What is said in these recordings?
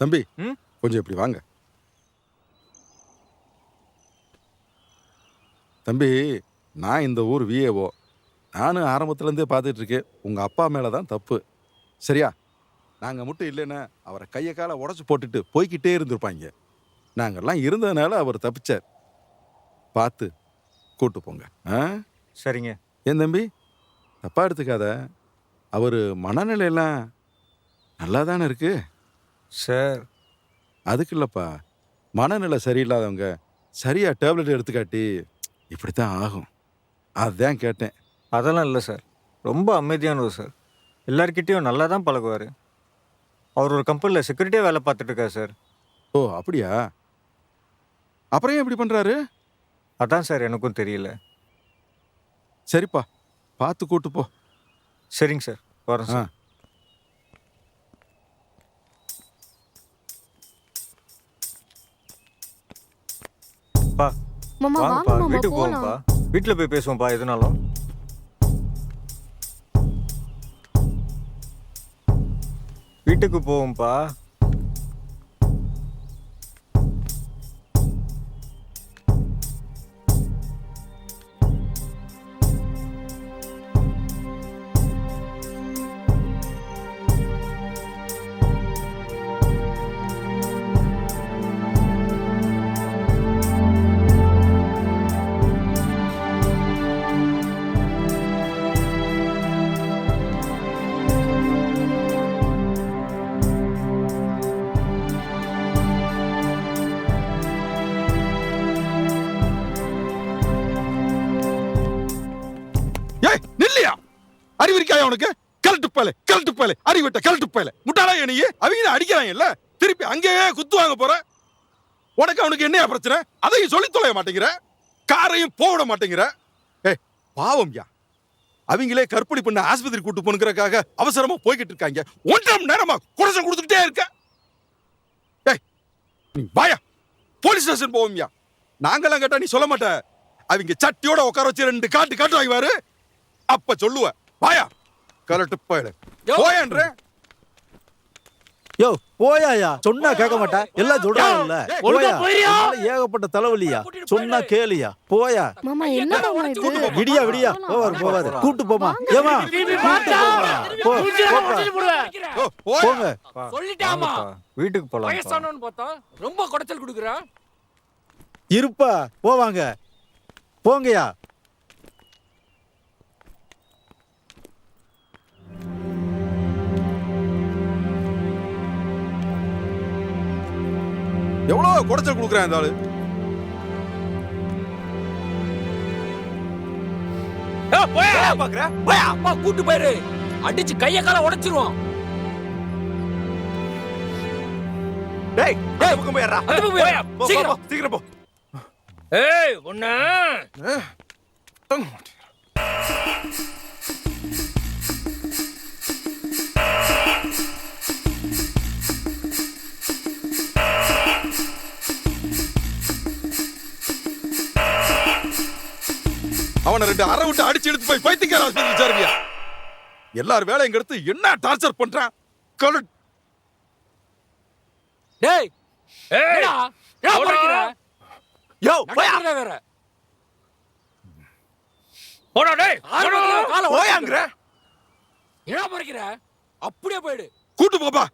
தம்பி ம் கொஞ்சம் இப்படி வாங்க. தம்பி, நான் இந்த ஊர் விஏஓ. நானும் ஆரம்பத்துலேருந்தே பார்த்துட்டு இருக்கேன். உங்கள் அப்பா மேலே தான் தப்பு. சரியா? நாங்கள் மட்டும் இல்லைன்னா அவரை கையை காலை உடச்சி போட்டுட்டு போய்கிட்டே இருந்திருப்பாங்க. நாங்கள்லாம் இருந்ததுனால அவர் தப்பிச்சார். பார்த்து கூட்டு போங்க. ஆ? சரிங்க. ஏன் தம்பி, தப்பா எடுத்துக்காத. அவர் மனநிலையெல்லாம் நல்லா தானே இருக்கு. சார் அதுக்கு இல்லைப்பா, மனநிலை சரியில்லாதவங்க சரியா டேப்லெட் எடுத்துக்காட்டி இப்படித்தான் ஆகும். அதான் கேட்டேன். அதெல்லாம் இல்லை சார். ரொம்ப அமைதியானவர் சார். எல்லார்கிட்டேயும் நல்லா தான் பழகுவார். அவர் ஒரு கம்பெனியில் செக்யூரிட்டியாக வேலை பார்த்துட்டு இருக்கார் சார். ஓ அப்படியா? அப்புறம் ஏன் இப்படி பண்றாரு? அதான் சார் எனக்கும் தெரியல. சரிப்பா, பார்த்து கூட்டு போ. சரிங்க சார், வரேன் ஆ சார். பா மாமா வாங்க வாங்கப்பா, மாமா வீட்டுக்கு போலாம். போவோம்ப்பா. வீட்டில் போய் பேசுவோம்ப்பா எதுனாலும். வீட்டுக்கு போவோம்ப்பா. ஏய் நில்லையா? அறிவிருக்காயா உனக்கு? கழட்டு போல அறிவிட்ட கழட்டு போல முட்டாளா நீ? அவங்க அடிக்கிறாங்கல்ல, திருப்பி அங்கேயே குத்து வாங்க போற. உனக்கு அவனுக்கு என்னையா பிரச்சனை? அதையும் சொல்லி தொலைய மாட்டேங்கிற, காரையும் போட மாட்டேங்கிற. ஏய் பாவம் யா, அவங்களே கற்பழி பண்ண ஆஸ்பத்திரி கூட்டு போனுங்கிறக்காக அவசரமா போய்கிட்டு இருக்காங்க. 1.5 மணி நேரமா குறைச்சல் கொடுத்துக்கிட்டே இருக்க. ஏய் நீ வாயா, போலீஸ் ஸ்டேஷன் போவோம்யா. நாங்கெல்லாம் கேட்டா நீ சொல்ல மாட்ட. அவங்க சட்டியோட உட்கார வச்சு 2 காட்டு வாங்குவாரு, அப்ப சொல்லுவ. வாயா கலட்டு போயிடு போயன்ற. யோ போயாயா, சொன்னா கேட்க மாட்டா. எல்லாம் சொல்றாங்கல்ல, போயா. ஏகப்பட்ட தலைவலியா, சொன்னா கேளியா, போயா. மாமா என்ன மாமா இது? விடியா விடியா போவாரு. கூட்டு போமா. ஏமா போங்க. சொல்லிட்டாமா வாங்கப்பா, வீட்டுக்கு போலாம். வயசானவன்னு பார்த்தா ரொம்ப குடைச்சல் கொடுக்குறா. இருப்பா போவாங்க. போங்கயா. எவ்வளவு குடைச்சல் கொடுக்குறான் இந்த ஆளு. அப்பா கூட்டு போயிரு, அடிச்சு கைய கால உடைச்சிருவோம். டேய் டேய் பக்கம் போய்றா. சீக்கிரம் சீக்கிரம் போ. ஏய் ஒண்ணு அவனை 2 அரை விட்டு அடிச்சு எடுத்து போய் பைத்தியக்கார ஆஸ்பத்திரி சாருவியா. எல்லாரும் வேலையும் எடுத்து என்ன டார்ச்சர் பண்றான். கலட் டேய் ஏடா ஏடா போறீங்க? யோ நடக்கறதே வேற. போடா டேய், கால போயாங்கற. ஏடா போறீங்க? அப்படியே போய்டு. கூட்டு போப்பா.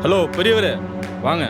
ஹலோ பெரியவரே வாங்க.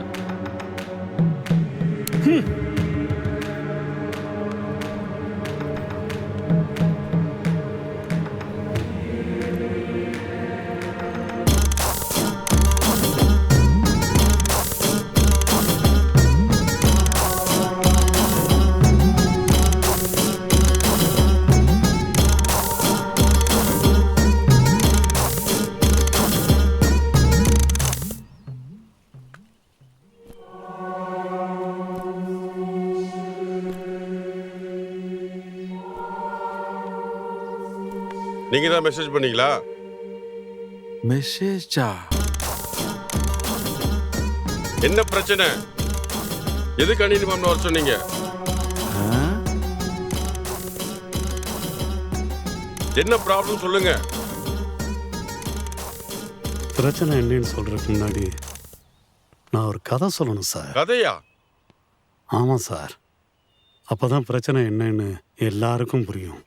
நீங்க தான் மெசேஜ் பண்ணீங்களா? மெசேஜா? என்ன பிரச்சனை? எதுக்கு அணினி மாமன் வர சொன்னீங்க? என்ன ப்ராப்ளம் சொல்லுங்க. பிரச்சனை என்னன்னு சொல்றதுக்கு முன்னாடி நான் ஒரு கதை சொல்லணும் சார். கதையா? ஆமாம் சார். அப்பதான் பிரச்சனை என்னன்னு எல்லாருக்கும் புரியும்.